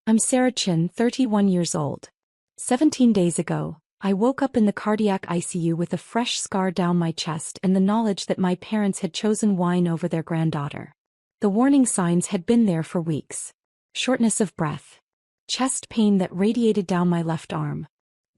I'm Sarah Chin, 31 years old. 17 days ago, I woke up in the cardiac ICU with a fresh scar down my chest and the knowledge that my parents had chosen wine over their granddaughter. The warning signs had been there for weeks. Shortness of breath. Chest pain that radiated down my left arm.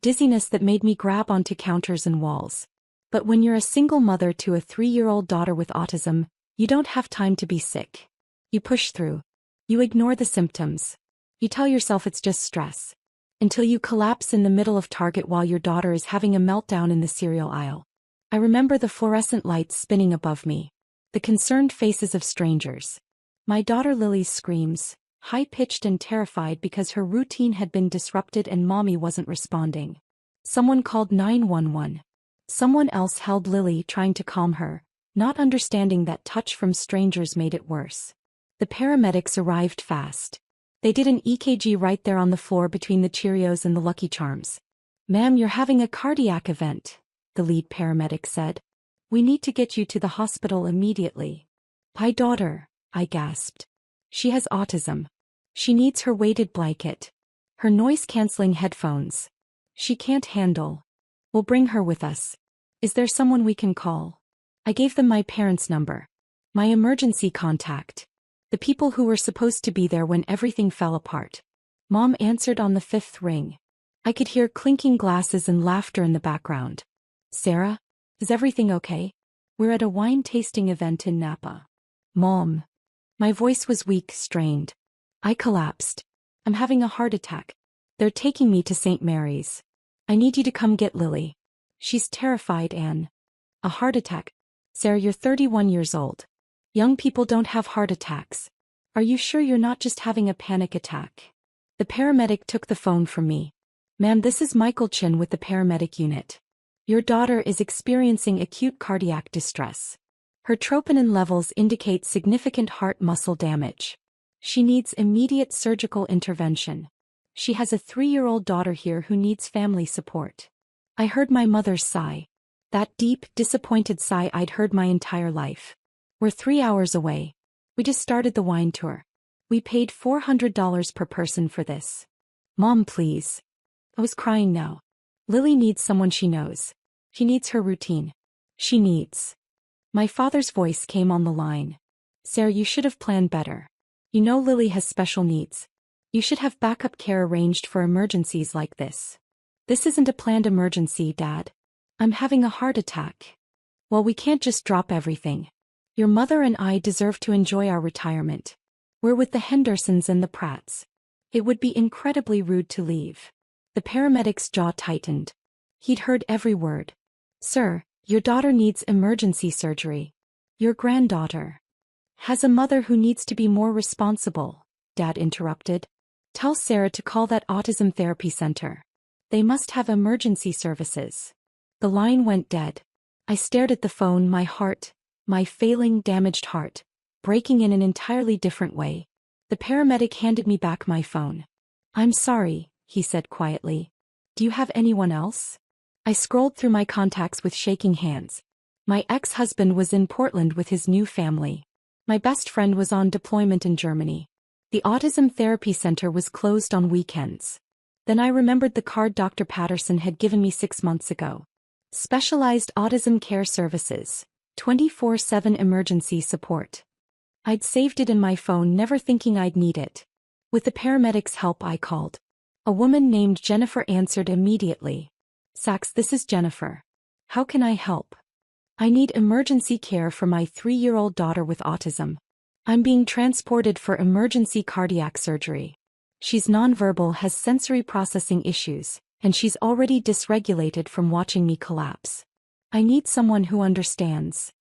Dizziness that made me grab onto counters and walls. But when you're a single mother to a 3-year-old daughter with autism, you don't have time to be sick. You push through. You ignore the symptoms. You tell yourself it's just stress. Until you collapse in the middle of Target while your daughter is having a meltdown in the cereal aisle. I remember the fluorescent lights spinning above me. The concerned faces of strangers. My daughter Lily's screams, high-pitched and terrified because her routine had been disrupted and mommy wasn't responding. Someone called 911. Someone else held Lily trying to calm her, not understanding that touch from strangers made it worse. The paramedics arrived fast. They did an EKG right there on the floor between the Cheerios and the Lucky Charms. "Ma'am, you're having a cardiac event," the lead paramedic said. "We need to get you to the hospital immediately." "My daughter," I gasped. "She has autism. She needs her weighted blanket. Her noise-canceling headphones. She can't handle. We'll bring her with us. Is there someone we can call?" I gave them my parents' number. My emergency contact. The people who were supposed to be there when everything fell apart. Mom answered on the 5th ring. I could hear clinking glasses and laughter in the background. "Sarah? Is everything okay? We're at a wine tasting event in Napa." "Mom." My voice was weak, strained. I collapsed. "I'm having a heart attack. They're taking me to St. Mary's. I need you to come get Lily. She's terrified and..." "A heart attack? Sarah, you're 31 years old. Young people don't have heart attacks. Are you sure you're not just having a panic attack?" The paramedic took the phone from me. "Ma'am, this is Michael Chin with the paramedic unit. Your daughter is experiencing acute cardiac distress. Her troponin levels indicate significant heart muscle damage. She needs immediate surgical intervention. She has a 3-year-old daughter here who needs family support." I heard my mother's sigh. That deep, disappointed sigh I'd heard my entire life. "We're 3 hours away. We just started the wine tour. We paid $400 per person for this. Mom, please." I was crying now. Lily needs someone she knows. She needs her routine. She needs. My father's voice came on the line. "Sarah, you should have planned better. You know Lily has special needs. You should have backup care arranged for emergencies like this." "This isn't a planned emergency, Dad. I'm having a heart attack." "Well, we can't just drop everything. Your mother and I deserve to enjoy our retirement. We're with the Hendersons and the Pratts. It would be incredibly rude to leave." The paramedic's jaw tightened. He'd heard every word. "Sir, your daughter needs emergency surgery. Your granddaughter has a mother who needs to be more responsible," Dad interrupted. "Tell Sarah to call that autism therapy center. They must have emergency services." The line went dead. I stared at the phone, my failing, damaged heart, breaking in an entirely different way. The paramedic handed me back my phone. "I'm sorry," he said quietly. "Do you have anyone else?" I scrolled through my contacts with shaking hands. My ex-husband was in Portland with his new family. My best friend was on deployment in Germany. The Autism Therapy Center was closed on weekends. Then I remembered the card Dr. Patterson had given me 6 months ago. Specialized Autism Care Services, 24/7 emergency support. I'd saved it in my phone, never thinking I'd need it. With the paramedics' help, I called. A woman named Jennifer answered immediately. "Sachs, this is Jennifer. How can I help?" "I need emergency care for my 3-year-old daughter with autism. I'm being transported for emergency cardiac surgery. She's nonverbal, has sensory processing issues, and she's already dysregulated from watching me collapse. I need someone who understands."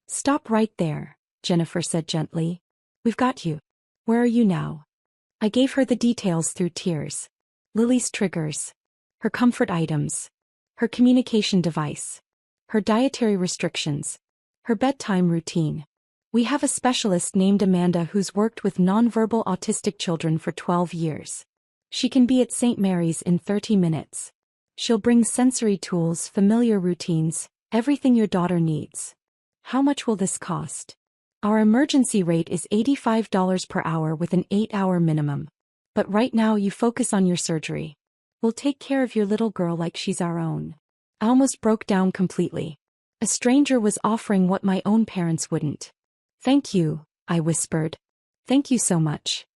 "Stop right there," Jennifer said gently. "We've got you. Where are you now?" I gave her the details through tears. Lily's triggers. Her comfort items. Her communication device. Her dietary restrictions. Her bedtime routine. "We have a specialist named Amanda who's worked with nonverbal autistic children for 12 years. She can be at St. Mary's in 30 minutes. She'll bring sensory tools, familiar routines, everything your daughter needs." "How much will this cost?" "Our emergency rate is $85 per hour with an 8-hour minimum. But right now you focus on your surgery. We'll take care of your little girl like she's our own." I almost broke down completely. A stranger was offering what my own parents wouldn't. "Thank you," I whispered. "Thank you so much.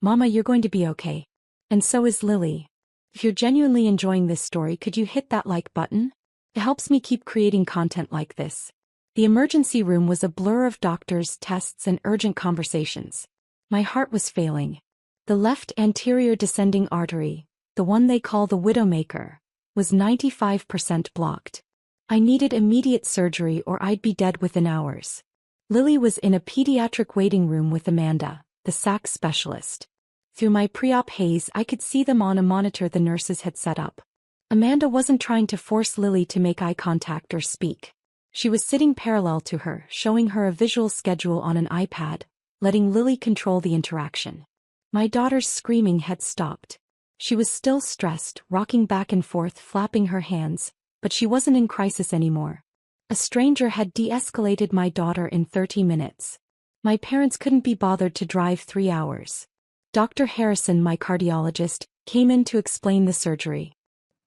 Mama, you're going to be okay. And so is Lily." If you're genuinely enjoying this story, could you hit that like button? It helps me keep creating content like this. The emergency room was a blur of doctors, tests, and urgent conversations. My heart was failing. The left anterior descending artery, the one they call the widowmaker, was 95% blocked. I needed immediate surgery or I'd be dead within hours. Lily was in a pediatric waiting room with Amanda, the SAC specialist. Through my pre-op haze, I could see them on a monitor the nurses had set up. Amanda wasn't trying to force Lily to make eye contact or speak. She was sitting parallel to her, showing her a visual schedule on an iPad, letting Lily control the interaction. My daughter's screaming had stopped. She was still stressed, rocking back and forth, flapping her hands, but she wasn't in crisis anymore. A stranger had de-escalated my daughter in 30 minutes. My parents couldn't be bothered to drive 3 hours. Dr. Harrison, my cardiologist, came in to explain the surgery.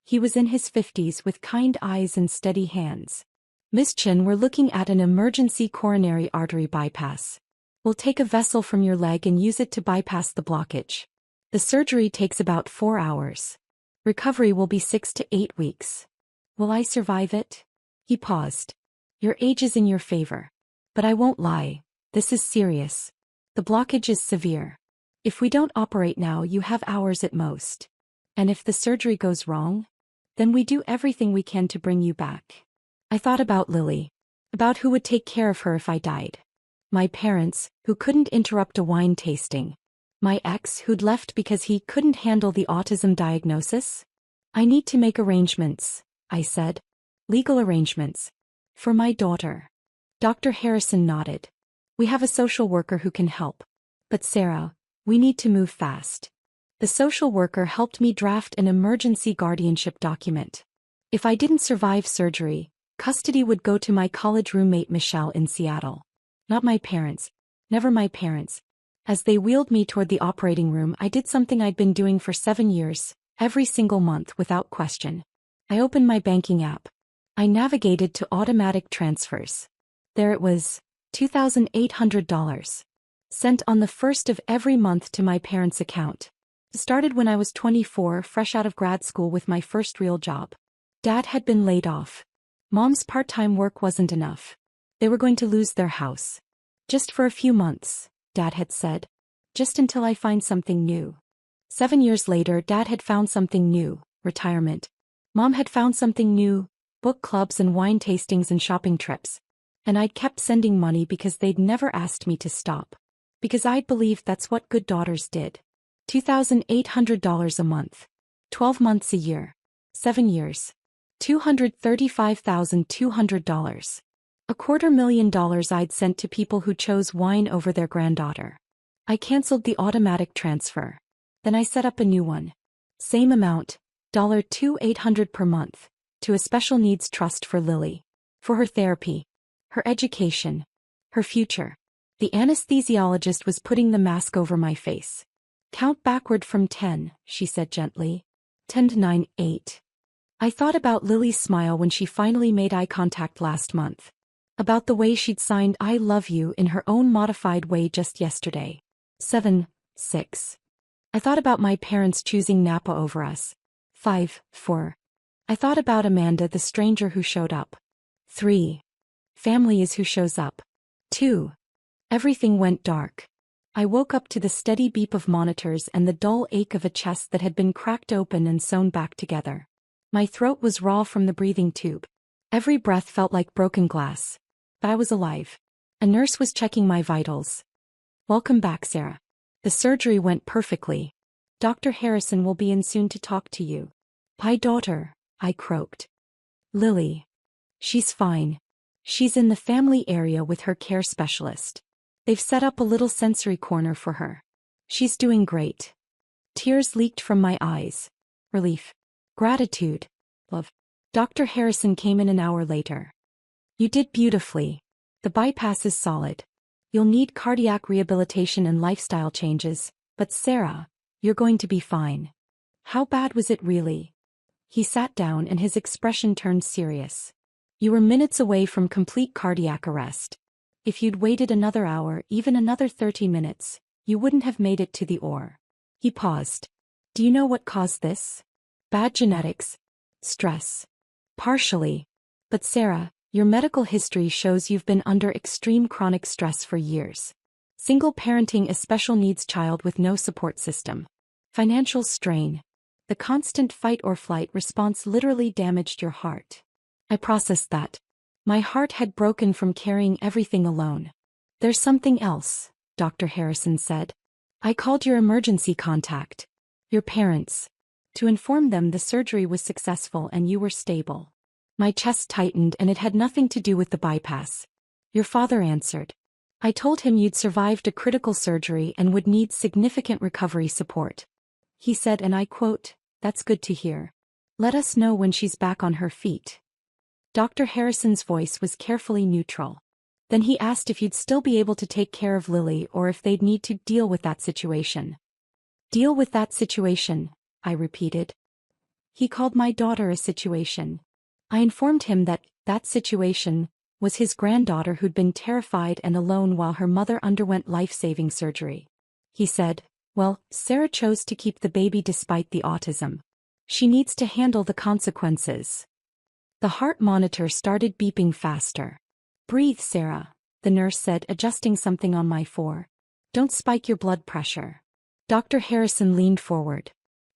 He was in his 50s with kind eyes and steady hands. "Miss Chin, we're looking at an emergency coronary artery bypass. We'll take a vessel from your leg and use it to bypass the blockage. The surgery takes about 4 hours. Recovery will be 6 to 8 weeks. Will I survive it?" He paused. "Your age is in your favor. But I won't lie, this is serious. The blockage is severe. If we don't operate now, you have hours at most. And if the surgery goes wrong, then we do everything we can to bring you back." I thought about Lily. About who would take care of her if I died. My parents, who couldn't interrupt a wine tasting. My ex, who'd left because he couldn't handle the autism diagnosis. "I need to make arrangements," I said. "Legal arrangements. For my daughter." Dr. Harrison nodded. "We have a social worker who can help. But Sarah, we need to move fast." The social worker helped me draft an emergency guardianship document. If I didn't survive surgery, custody would go to my college roommate Michelle in Seattle. Not my parents. Never my parents. As they wheeled me toward the operating room, I did something I'd been doing for 7 years, every single month without question. I opened my banking app. I navigated to automatic transfers. There it was, $2,800. Sent on the first of every month to my parents' account. Started when I was 24, fresh out of grad school with my first real job. Dad had been laid off. Mom's part-time work wasn't enough. They were going to lose their house. "Just for a few months," Dad had said. "Just until I find something new." 7 years later, Dad had found something new, retirement. Mom had found something new, book clubs and wine tastings and shopping trips. And I'd kept sending money because they'd never asked me to stop. Because I'd believed that's what good daughters did. $2,800 a month. 12 months a year. 7 years. $235,200. $250,000 I'd sent to people who chose wine over their granddaughter. I canceled the automatic transfer. Then I set up a new one. Same amount, $2,800 per month, to a special needs trust for Lily. For her therapy. Her education. Her future. The anesthesiologist was putting the mask over my face. "Count backward from 10, she said gently. 10 to 9, 8. I thought about Lily's smile when she finally made eye contact last month. About the way she'd signed "I love you" in her own modified way just yesterday. 7, 6. I thought about my parents choosing Napa over us. 5, 4. I thought about Amanda, the stranger who showed up. 3. Family is who shows up. 2. Everything went dark. I woke up to the steady beep of monitors and the dull ache of a chest that had been cracked open and sewn back together. My throat was raw from the breathing tube. Every breath felt like broken glass. But I was alive. A nurse was checking my vitals. "Welcome back, Sarah. The surgery went perfectly. Dr. Harrison will be in soon to talk to you." "My daughter," I croaked. "Lily. She's fine. She's in the family area with her care specialist. They've set up a little sensory corner for her. She's doing great." Tears leaked from my eyes. Relief. Gratitude. Love. Dr. Harrison came in an hour later. "You did beautifully. The bypass is solid. You'll need cardiac rehabilitation and lifestyle changes, but Sarah, You're going to be fine. How bad was it really? He sat down and his expression turned serious. You were minutes away from complete cardiac arrest. If you'd waited another hour, even another 30 minutes, you wouldn't have made it to the OR. He paused. Do you know what caused this? Bad genetics. Stress. Partially. But Sarah, your medical history shows you've been under extreme chronic stress for years. Single parenting a special needs child with no support system. Financial strain. The constant fight or flight response literally damaged your heart. I processed that. My heart had broken from carrying everything alone. There's something else, Dr. Harrison said. I called your emergency contact. Your parents. To inform them the surgery was successful and you were stable. My chest tightened and it had nothing to do with the bypass. Your father answered. I told him you'd survived a critical surgery and would need significant recovery support. He said, and I quote, "That's good to hear. Let us know when she's back on her feet." Dr. Harrison's voice was carefully neutral. Then he asked if you'd still be able to take care of Lily or if they'd need to deal with that situation. Deal with that situation, I repeated. He called my daughter a situation. I informed him that that situation was his granddaughter who'd been terrified and alone while her mother underwent life-saving surgery. He said, well, Sarah chose to keep the baby despite the autism. She needs to handle the consequences. The heart monitor started beeping faster. Breathe, Sarah, the nurse said, adjusting something on my forearm. Don't spike your blood pressure. Dr. Harrison leaned forward.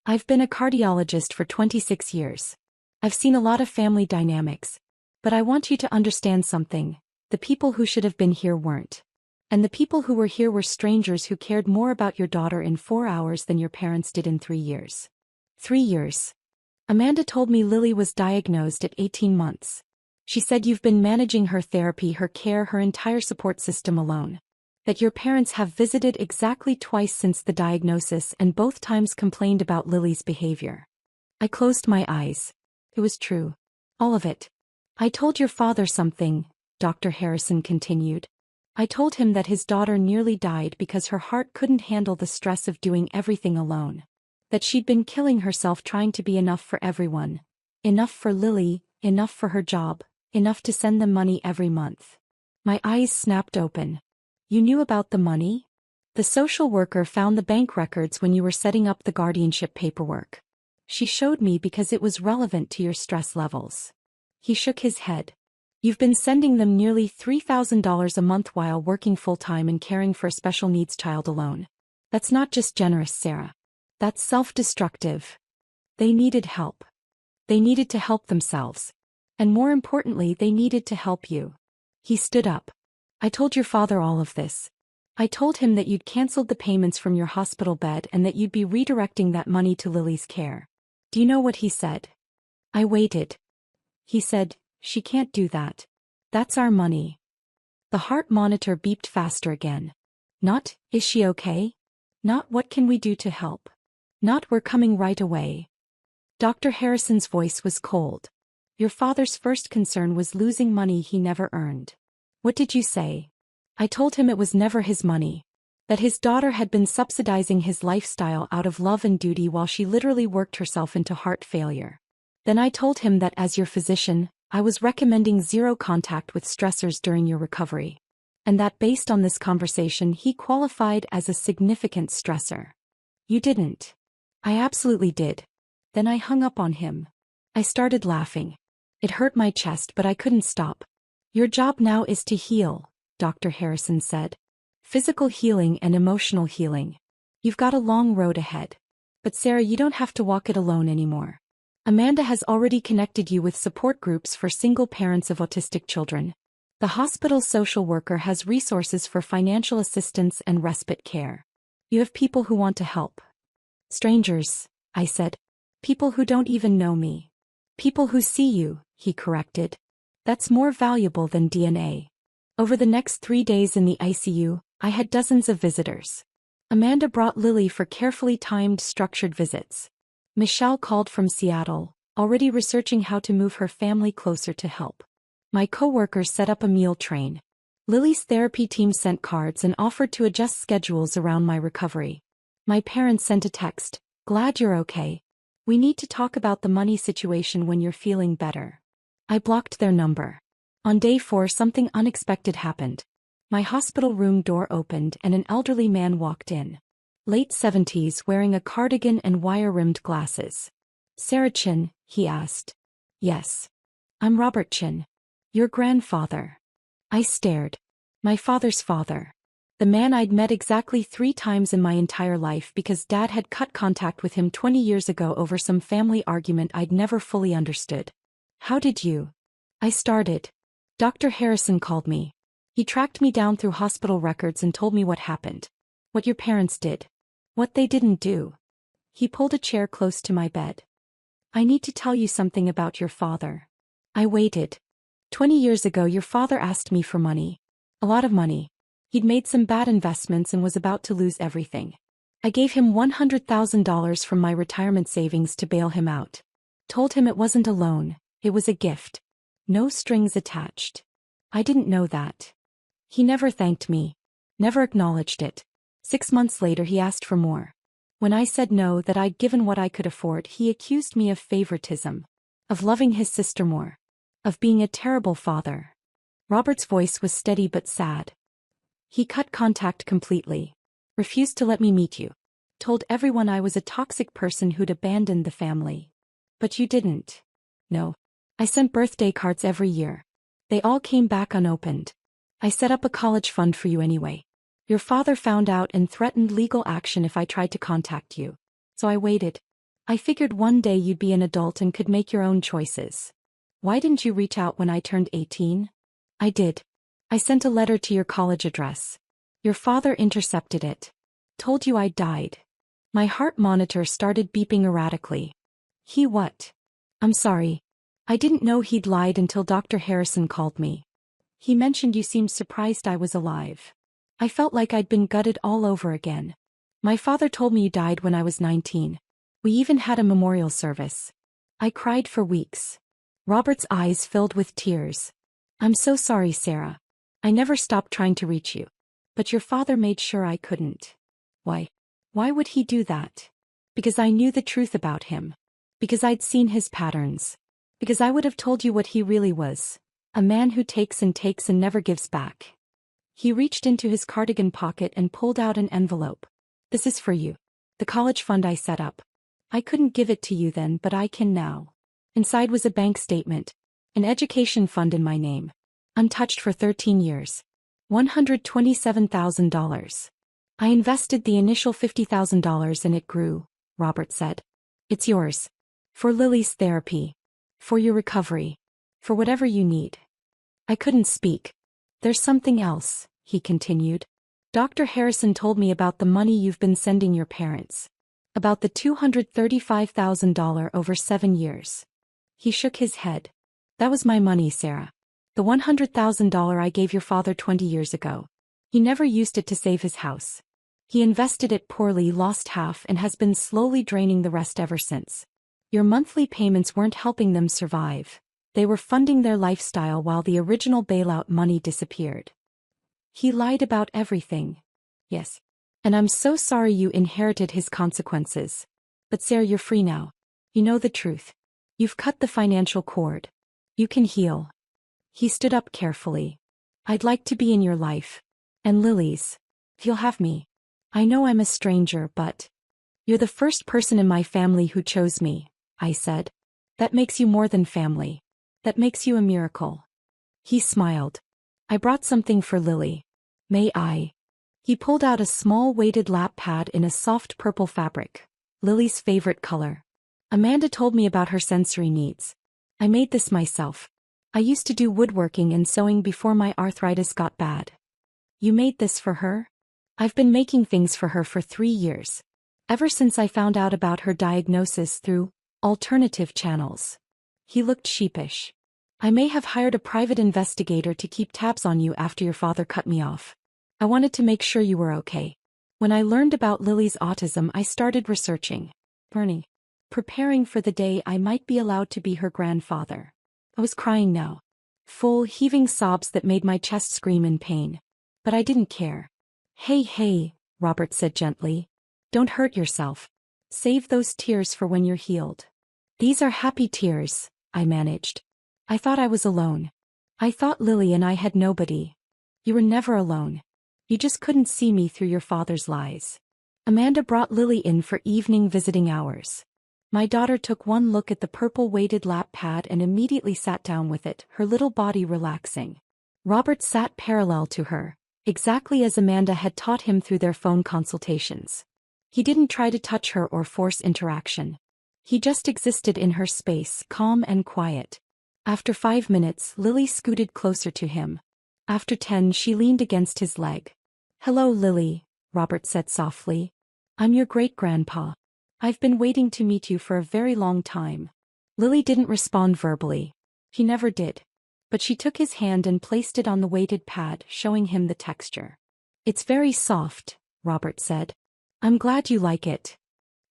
I've been a cardiologist for 26 years. I've seen a lot of family dynamics. But I want you to understand something. The people who should have been here weren't. And the people who were here were strangers who cared more about your daughter in 4 hours than your parents did in 3 years. 3 years. Amanda told me Lily was diagnosed at 18 months. She said you've been managing her therapy, her care, her entire support system alone. That your parents have visited exactly twice since the diagnosis and both times complained about Lily's behavior. I closed my eyes. It was true. All of it. I told your father something, Dr. Harrison continued. I told him that his daughter nearly died because her heart couldn't handle the stress of doing everything alone. That she'd been killing herself trying to be enough for everyone. Enough for Lily, enough for her job, enough to send them money every month. My eyes snapped open. You knew about the money? The social worker found the bank records when you were setting up the guardianship paperwork. She showed me because it was relevant to your stress levels. He shook his head. You've been sending them nearly $3,000 a month while working full-time and caring for a special needs child alone. That's not just generous, Sarah. That's self-destructive. They needed help. They needed to help themselves. And more importantly, they needed to help you. He stood up. I told your father all of this. I told him that you'd canceled the payments from your hospital bed and that you'd be redirecting that money to Lily's care. Do you know what he said? I waited. He said, she can't do that. That's our money. The heart monitor beeped faster again. Not, is she okay? Not, what can we do to help? Not, we're coming right away. Dr. Harrison's voice was cold. Your father's first concern was losing money he never earned. What did you say? I told him it was never his money. That his daughter had been subsidizing his lifestyle out of love and duty while she literally worked herself into heart failure. Then I told him that as your physician, I was recommending zero contact with stressors during your recovery. And that based on this conversation he qualified as a significant stressor. You didn't. I absolutely did. Then I hung up on him. I started laughing. It hurt my chest but I couldn't stop. Your job now is to heal, Dr. Harrison said. Physical healing and emotional healing. You've got a long road ahead. But Sarah, you don't have to walk it alone anymore. Amanda has already connected you with support groups for single parents of autistic children. The hospital's social worker has resources for financial assistance and respite care. You have people who want to help. Strangers, I said. People who don't even know me. People who see you, he corrected. That's more valuable than DNA. Over the next 3 days in the ICU, I had dozens of visitors. Amanda brought Lily for carefully timed, structured visits. Michelle called from Seattle, already researching how to move her family closer to help. My coworkers set up a meal train. Lily's therapy team sent cards and offered to adjust schedules around my recovery. My parents sent a text, "Glad you're okay. We need to talk about the money situation when you're feeling better." I blocked their number. On day 4, something unexpected happened. My hospital room door opened and an elderly man walked in. Late 70s, wearing a cardigan and wire-rimmed glasses. "Sarah Chin?" he asked. "Yes. I'm Robert Chin. Your grandfather." I stared. My father's father. The man I'd met exactly 3 times in my entire life because Dad had cut contact with him 20 years ago over some family argument I'd never fully understood. "How did you?" I started. "Dr. Harrison called me. He tracked me down through hospital records and told me what happened. What your parents did. What they didn't do." He pulled a chair close to my bed. "I need to tell you something about your father." I waited. 20 years ago your father asked me for money. A lot of money. He'd made some bad investments and was about to lose everything. I gave him $100,000 from my retirement savings to bail him out. Told him it wasn't a loan, it was a gift. No strings attached. I didn't know that. He never thanked me. Never acknowledged it. 6 months later he asked for more. When I said no, that I'd given what I could afford, he accused me of favoritism. Of loving his sister more. Of being a terrible father. Robert's voice was steady but sad. He cut contact completely. Refused to let me meet you. Told everyone I was a toxic person who'd abandoned the family. But you didn't. No. I sent birthday cards every year. They all came back unopened. I set up a college fund for you anyway. Your father found out and threatened legal action if I tried to contact you. So I waited. I figured one day you'd be an adult and could make your own choices. Why didn't you reach out when I turned 18? I did. I sent a letter to your college address. Your father intercepted it. Told you I'd died. My heart monitor started beeping erratically. He what? I'm sorry. I didn't know he'd lied until Dr. Harrison called me. He mentioned you seemed surprised I was alive. I felt like I'd been gutted all over again. My father told me you died when I was 19. We even had a memorial service. I cried for weeks. Robert's eyes filled with tears. I'm so sorry, Sarah. I never stopped trying to reach you. But your father made sure I couldn't. Why? Why would he do that? Because I knew the truth about him. Because I'd seen his patterns. Because I would have told you what he really was. A man who takes and never gives back. He reached into his cardigan pocket and pulled out an envelope. This is for you. The college fund I set up. I couldn't give it to you then, but I can now. Inside was a bank statement. An education fund in my name. Untouched for 13 years. $127,000. I invested the initial $50,000 and it grew, Robert said. It's yours. For Lily's therapy. For your recovery. For whatever you need. I couldn't speak. There's something else, he continued. Dr. Harrison told me about the money you've been sending your parents. About the $235,000 over 7 years. He shook his head. That was my money, Sarah. The $100,000 I gave your father 20 years ago. He never used it to save his house. He invested it poorly, lost half, and has been slowly draining the rest ever since. Your monthly payments weren't helping them survive. They were funding their lifestyle while the original bailout money disappeared. He lied about everything. Yes. And I'm so sorry you inherited his consequences. But Sarah, you're free now. You know the truth. You've cut the financial cord. You can heal. He stood up carefully. I'd like to be in your life. And Lily's. If you'll have me. I know I'm a stranger, but you're the first person in my family who chose me, I said. That makes you more than family. That makes you a miracle. He smiled. I brought something for Lily. May I? He pulled out a small weighted lap pad in a soft purple fabric. Lily's favorite color. Amanda told me about her sensory needs. I made this myself. I used to do woodworking and sewing before my arthritis got bad. You made this for her? I've been making things for her for 3 years. Ever since I found out about her diagnosis through alternative channels. He looked sheepish. I may have hired a private investigator to keep tabs on you after your father cut me off. I wanted to make sure you were okay. When I learned about Lily's autism, I started researching. Bernie. Preparing for the day I might be allowed to be her grandfather. I was crying now. Full, heaving sobs that made my chest scream in pain. But I didn't care. Hey, Robert said gently. Don't hurt yourself. Save those tears for when you're healed. These are happy tears, I managed. I thought I was alone. I thought Lily and I had nobody. You were never alone. You just couldn't see me through your father's lies. Amanda brought Lily in for evening visiting hours. My daughter took one look at the purple weighted lap pad and immediately sat down with it, her little body relaxing. Robert sat parallel to her, exactly as Amanda had taught him through their phone consultations. He didn't try to touch her or force interaction. He just existed in her space, calm and quiet. After 5 minutes, Lily scooted closer to him. After 10, she leaned against his leg. "Hello, Lily," Robert said softly. "I'm your great-grandpa. I've been waiting to meet you for a very long time." Lily didn't respond verbally. He never did. But she took his hand and placed it on the weighted pad, showing him the texture. "It's very soft," Robert said. "I'm glad you like it."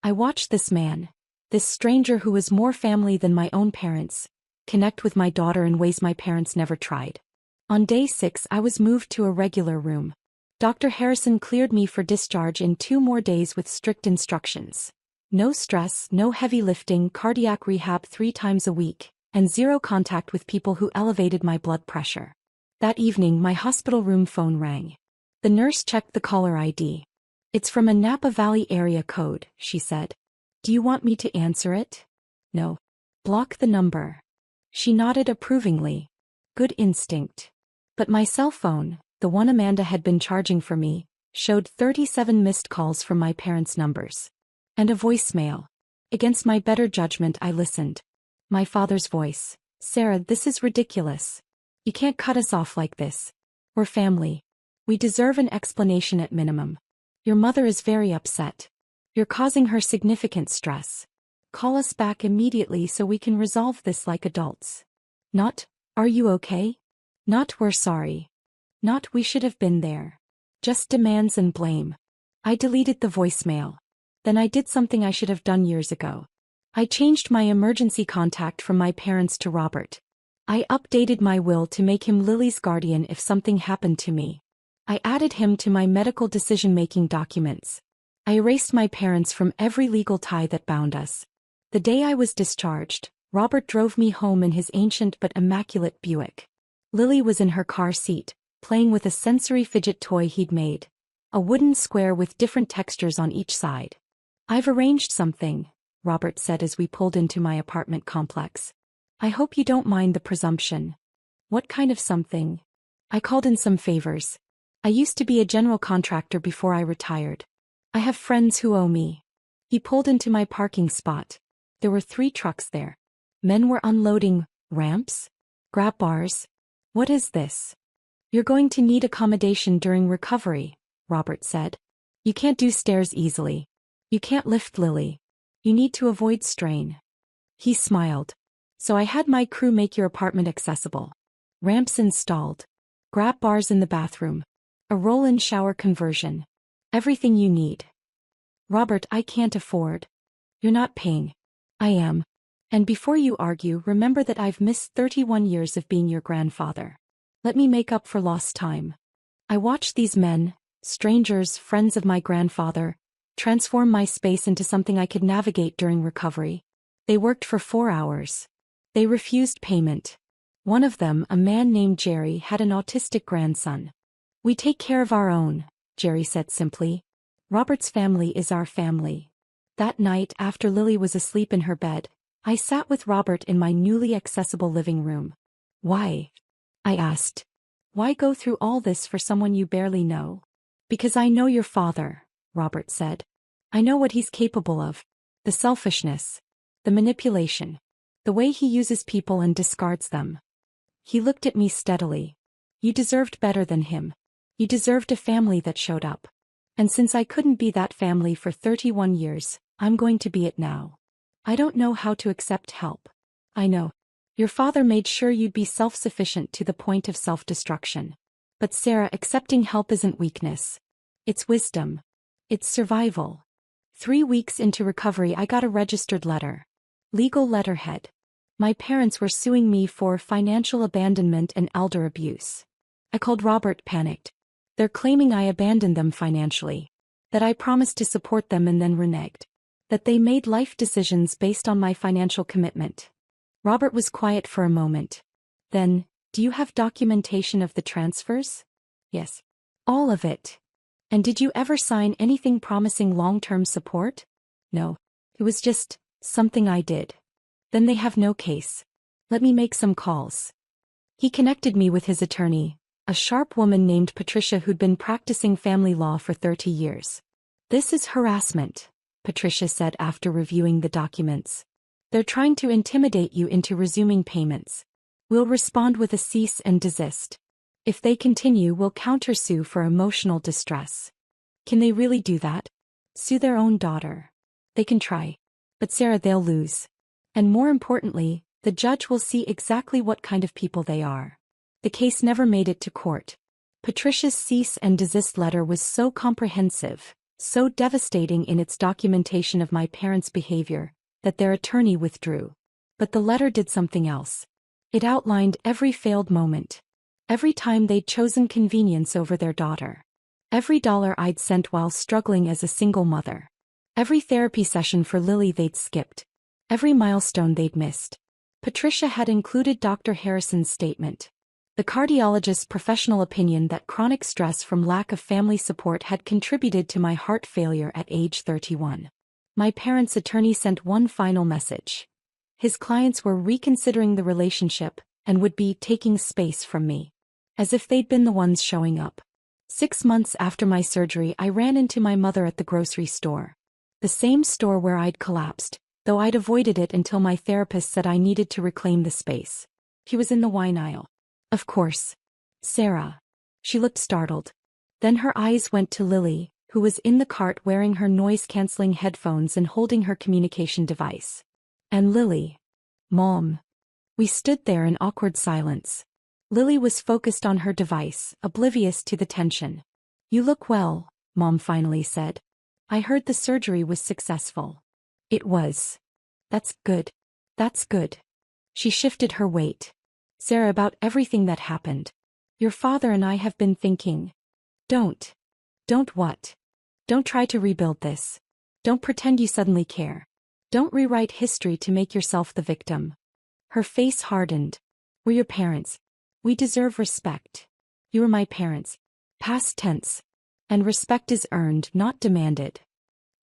I watched this man, this stranger who was more family than my own parents, connect with my daughter in ways my parents never tried. On day 6, I was moved to a regular room. Dr. Harrison cleared me for discharge in 2 more days with strict instructions. No stress, no heavy lifting, cardiac rehab 3 times a week, and 0 contact with people who elevated my blood pressure. That evening, my hospital room phone rang. The nurse checked the caller ID. "It's from a Napa Valley area code," she said. "Do you want me to answer it?" "No. Block the number." She nodded approvingly. Good instinct. But my cell phone, the one Amanda had been charging for me, showed 37 missed calls from my parents' numbers. And a voicemail. Against my better judgment, I listened. My father's voice. "Sarah, this is ridiculous. You can't cut us off like this. We're family. We deserve an explanation at minimum. Your mother is very upset. You're causing her significant stress. Call us back immediately so we can resolve this like adults." Not, "Are you okay?" Not, "We're sorry." Not, "We should have been there." Just demands and blame. I deleted the voicemail. Then I did something I should have done years ago. I changed my emergency contact from my parents to Robert. I updated my will to make him Lily's guardian if something happened to me. I added him to my medical decision-making documents. I erased my parents from every legal tie that bound us. The day I was discharged, Robert drove me home in his ancient but immaculate Buick. Lily was in her car seat, playing with a sensory fidget toy he'd made. A wooden square with different textures on each side. "I've arranged something," Robert said as we pulled into my apartment complex. "I hope you don't mind the presumption." "What kind of something?" "I called in some favors. I used to be a general contractor before I retired. I have friends who owe me." He pulled into my parking spot. There were 3 trucks there. Men were unloading ramps? Grab bars? "What is this?" "You're going to need accommodation during recovery," Robert said. "You can't do stairs easily. You can't lift Lily. You need to avoid strain." He smiled. "So I had my crew make your apartment accessible. Ramps installed. Grab bars in the bathroom. A roll-in shower conversion. Everything you need." "Robert, I can't afford." "You're not paying." "I am. And before you argue, remember that I've missed 31 years of being your grandfather. Let me make up for lost time." I watched these men, strangers, friends of my grandfather, transform my space into something I could navigate during recovery. They worked for 4 hours. They refused payment. One of them, a man named Jerry, had an autistic grandson. "We take care of our own," Jerry said simply. "Robert's family is our family." That night, after Lily was asleep in her bed, I sat with Robert in my newly accessible living room. "Why?" I asked. "Why go through all this for someone you barely know?" "Because I know your father," Robert said. "I know what he's capable of. The selfishness. The manipulation. The way he uses people and discards them." He looked at me steadily. "You deserved better than him. You deserved a family that showed up. And since I couldn't be that family for 31 years, I'm going to be it now. I don't know how to accept help. I know. Your father made sure you'd be self-sufficient to the point of self-destruction. But Sarah, accepting help isn't weakness. It's wisdom. It's survival." 3 weeks into recovery, I got a registered letter. Legal letterhead. My parents were suing me for financial abandonment and elder abuse. I called Robert, panicked. "They're claiming I abandoned them financially." That I promised to support them and then reneged. That they made life decisions based on my financial commitment. Robert was quiet for a moment. Then, do you have documentation of the transfers? Yes. All of it. And did you ever sign anything promising long-term support? No. It was just something I did. Then they have no case. Let me make some calls. He connected me with his attorney, a sharp woman named Patricia who'd been practicing family law for 30 years. This is harassment, Patricia said after reviewing the documents. They're trying to intimidate you into resuming payments. We'll respond with a cease and desist. If they continue, we'll countersue for emotional distress. Can they really do that? Sue their own daughter. They can try. But Sarah, they'll lose. And more importantly, the judge will see exactly what kind of people they are. The case never made it to court. Patricia's cease and desist letter was so comprehensive, so devastating in its documentation of my parents' behavior, that their attorney withdrew. But the letter did something else. It outlined every failed moment. Every time they'd chosen convenience over their daughter. Every dollar I'd sent while struggling as a single mother. Every therapy session for Lily they'd skipped. Every milestone they'd missed. Patricia had included Dr. Harrison's statement. The cardiologist's professional opinion that chronic stress from lack of family support had contributed to my heart failure at age 31. My parents' attorney sent one final message. His clients were reconsidering the relationship and would be taking space from me. As if they'd been the ones showing up. 6 months after my surgery, I ran into my mother at the grocery store. The same store where I'd collapsed, though I'd avoided it until my therapist said I needed to reclaim the space. She was in the wine aisle. Of course. Sarah. She looked startled. Then her eyes went to Lily, who was in the cart wearing her noise-canceling headphones and holding her communication device. And Lily. Mom. We stood there in awkward silence. Lily was focused on her device, oblivious to the tension. You look well, Mom finally said. I heard the surgery was successful. It was. That's good. That's good. She shifted her weight. Sarah, about everything that happened. Your father and I have been thinking. Don't. Don't what? Don't try to rebuild this. Don't pretend you suddenly care. Don't rewrite history to make yourself the victim. Her face hardened. We're your parents. We deserve respect. You are my parents. Past tense. And respect is earned, not demanded.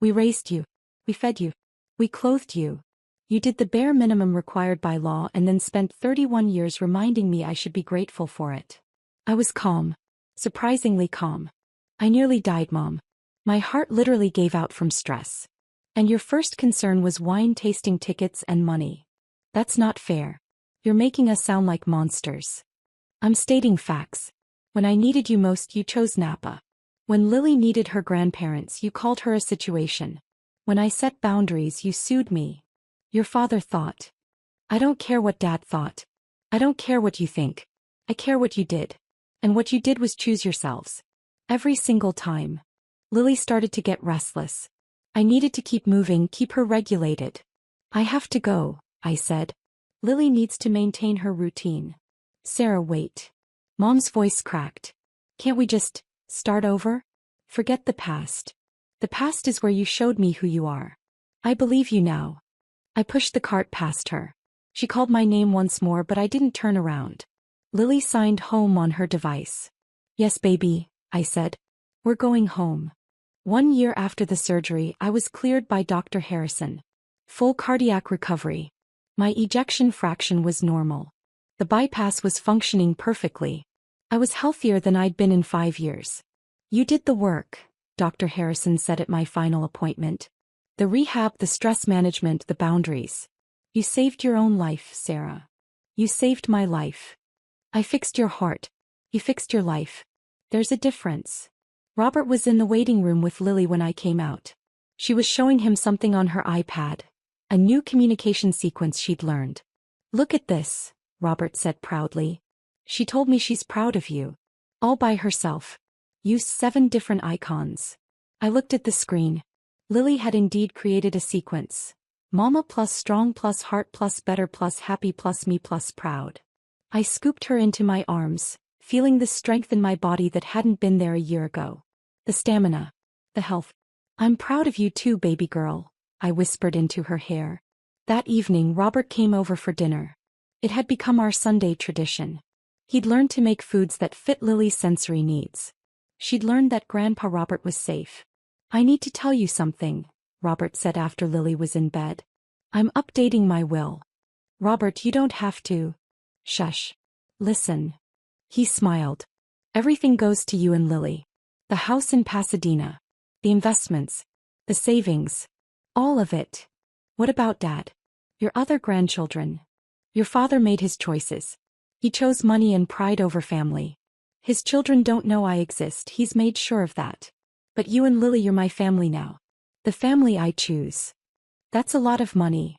We raised you. We fed you. We clothed you. You did the bare minimum required by law and then spent 31 years reminding me I should be grateful for it. I was calm. Surprisingly calm. I nearly died, Mom. My heart literally gave out from stress. And your first concern was wine tasting tickets and money. That's not fair. You're making us sound like monsters. I'm stating facts. When I needed you most, you chose Napa. When Lily needed her grandparents, you called her a situation. When I set boundaries, you sued me. Your father thought. I don't care what Dad thought. I don't care what you think. I care what you did. And what you did was choose yourselves. Every single time. Lily started to get restless. I needed to keep moving, keep her regulated. I have to go, I said. Lily needs to maintain her routine. Sarah, wait. Mom's voice cracked. Can't we just start over? Forget the past. The past is where you showed me who you are. I believe you now. I pushed the cart past her. She called my name once more, but I didn't turn around. Lily signed home on her device. Yes, baby, I said. We're going home. 1 year after the surgery, I was cleared by Dr. Harrison. Full cardiac recovery. My ejection fraction was normal. The bypass was functioning perfectly. I was healthier than I'd been in 5 years. You did the work, Dr. Harrison said at my final appointment. The rehab, the stress management, the boundaries. You saved your own life, Sarah. You saved my life. I fixed your heart. You fixed your life. There's a difference. Robert was in the waiting room with Lily when I came out. She was showing him something on her iPad. A new communication sequence she'd learned. Look at this, Robert said proudly. She told me she's proud of you. All by herself. Used 7 different icons. I looked at the screen. Lily had indeed created a sequence. Mama plus strong plus heart plus better plus happy plus me plus proud. I scooped her into my arms, feeling the strength in my body that hadn't been there a year ago. The stamina. The health. I'm proud of you too, baby girl, I whispered into her hair. That evening Robert came over for dinner. It had become our Sunday tradition. He'd learned to make foods that fit Lily's sensory needs. She'd learned that Grandpa Robert was safe. I need to tell you something, Robert said after Lily was in bed. I'm updating my will. Robert, you don't have to. Shush. Listen. He smiled. Everything goes to you and Lily. The house in Pasadena. The investments. The savings. All of it. What about Dad? Your other grandchildren? Your father made his choices. He chose money and pride over family. His children don't know I exist, he's made sure of that. But you and Lily, you're my family now. The family I choose. That's a lot of money.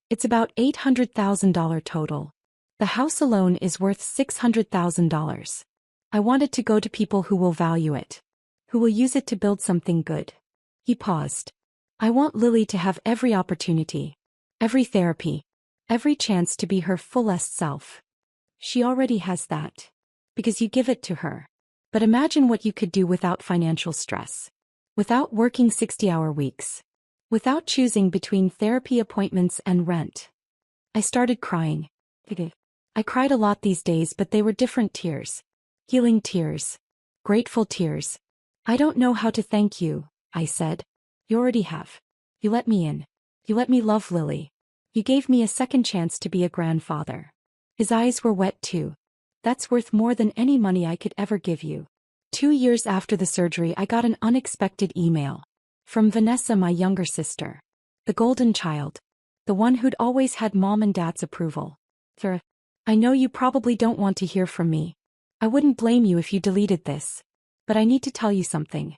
It's about $800,000 total. The house alone is worth $600,000. I want it to go to people who will value it. Who will use it to build something good. He paused. I want Lily to have every opportunity. Every therapy. Every chance to be her fullest self. She already has that. Because you give it to her. But imagine what you could do without financial stress. Without working 60-hour weeks. Without choosing between therapy appointments and rent. I started crying. I cried a lot these days, but they were different tears. Healing tears. Grateful tears. I don't know how to thank you, I said. You already have. You let me in. You let me love Lily. You gave me a second chance to be a grandfather. His eyes were wet too. That's worth more than any money I could ever give you. 2 years after the surgery, I got an unexpected email. From Vanessa, my younger sister. The golden child. The one who'd always had Mom and Dad's approval. I know you probably don't want to hear from me. I wouldn't blame you if you deleted this. But I need to tell you something.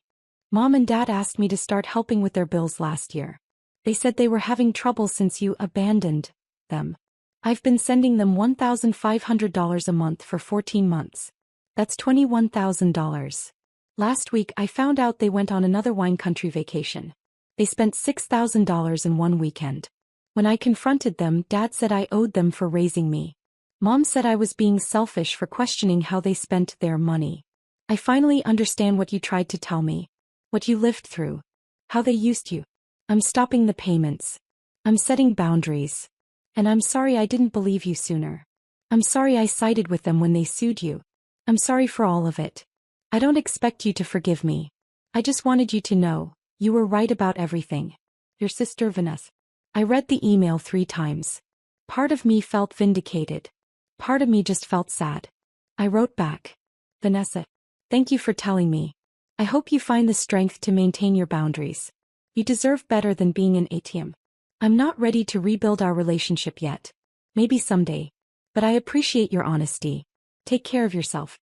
Mom and Dad asked me to start helping with their bills last year. They said they were having trouble since you abandoned them. I've been sending them $1,500 a month for 14 months. That's $21,000. Last week I found out they went on another wine country vacation. They spent $6,000 in one weekend. When I confronted them, Dad said I owed them for raising me. Mom said I was being selfish for questioning how they spent their money. I finally understand what you tried to tell me. What you lived through. How they used you. I'm stopping the payments. I'm setting boundaries. And I'm sorry I didn't believe you sooner. I'm sorry I sided with them when they sued you. I'm sorry for all of it. I don't expect you to forgive me. I just wanted you to know, you were right about everything. Your sister Vanessa. I read the email 3 times. Part of me felt vindicated. Part of me just felt sad. I wrote back. Vanessa. Thank you for telling me. I hope you find the strength to maintain your boundaries. You deserve better than being an ATM. I'm not ready to rebuild our relationship yet. Maybe someday. But I appreciate your honesty. Take care of yourself.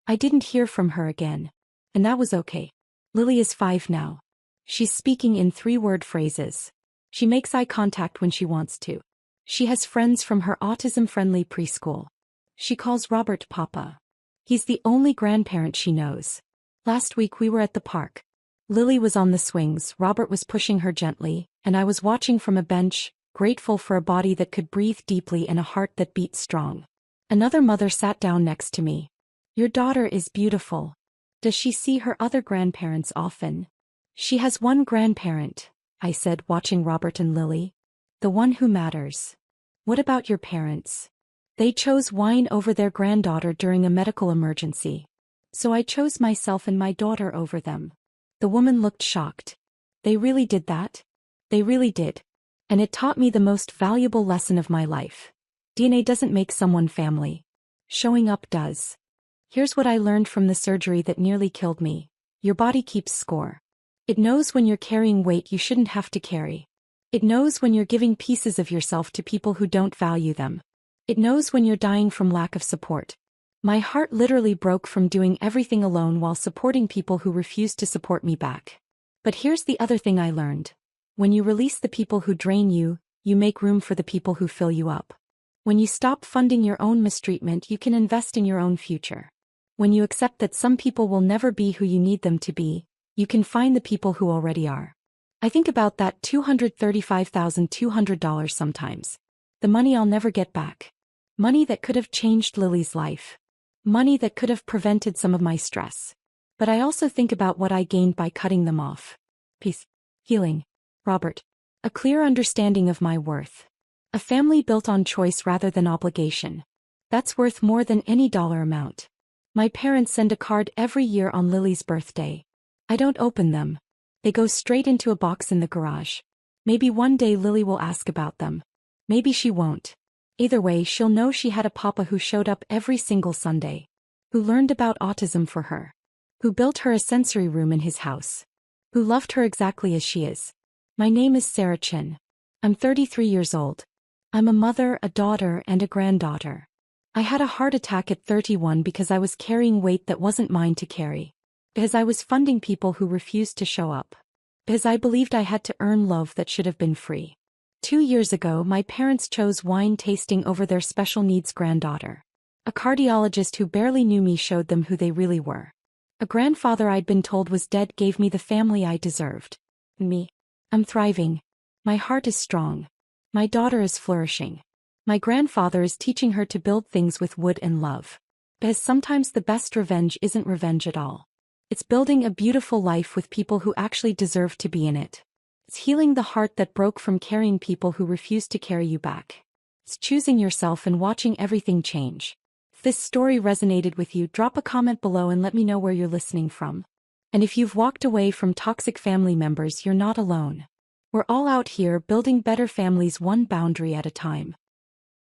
I didn't hear from her again. And that was okay. Lily is 5 now. She's speaking in 3-word phrases. She makes eye contact when she wants to. She has friends from her autism-friendly preschool. She calls Robert Papa. He's the only grandparent she knows. Last week we were at the park. Lily was on the swings, Robert was pushing her gently, and I was watching from a bench, grateful for a body that could breathe deeply and a heart that beat strong. Another mother sat down next to me. Your daughter is beautiful. Does she see her other grandparents often? She has one grandparent, I said, watching Robert and Lily. The one who matters. What about your parents? They chose wine over their granddaughter during a medical emergency. So I chose myself and my daughter over them. The woman looked shocked. They really did that? They really did. And it taught me the most valuable lesson of my life. DNA doesn't make someone family. Showing up does. Here's what I learned from the surgery that nearly killed me. Your body keeps score. It knows when you're carrying weight you shouldn't have to carry. It knows when you're giving pieces of yourself to people who don't value them. It knows when you're dying from lack of support. My heart literally broke from doing everything alone while supporting people who refused to support me back. But here's the other thing I learned. When you release the people who drain you, you make room for the people who fill you up. When you stop funding your own mistreatment, you can invest in your own future. When you accept that some people will never be who you need them to be, you can find the people who already are. I think about that $235,200 sometimes. The money I'll never get back. Money that could have changed Lily's life. Money that could have prevented some of my stress. But I also think about what I gained by cutting them off. Peace. Healing. Robert. A clear understanding of my worth. A family built on choice rather than obligation. That's worth more than any dollar amount. My parents send a card every year on Lily's birthday. I don't open them. They go straight into a box in the garage. Maybe one day Lily will ask about them. Maybe she won't. Either way, she'll know she had a papa who showed up every single Sunday. Who learned about autism for her. Who built her a sensory room in his house. Who loved her exactly as she is. My name is Sarah Chin. I'm 33 years old. I'm a mother, a daughter, and a granddaughter. I had a heart attack at 31 because I was carrying weight that wasn't mine to carry. Because I was funding people who refused to show up. Because I believed I had to earn love that should have been free. 2 years ago, my parents chose wine tasting over their special needs granddaughter. A cardiologist who barely knew me showed them who they really were. A grandfather I'd been told was dead gave me the family I deserved. Me. I'm thriving. My heart is strong. My daughter is flourishing. My grandfather is teaching her to build things with wood and love. Because sometimes the best revenge isn't revenge at all. It's building a beautiful life with people who actually deserve to be in it. It's healing the heart that broke from carrying people who refuse to carry you back. It's choosing yourself and watching everything change. If this story resonated with you, drop a comment below and let me know where you're listening from. And if you've walked away from toxic family members, you're not alone. We're all out here building better families one boundary at a time.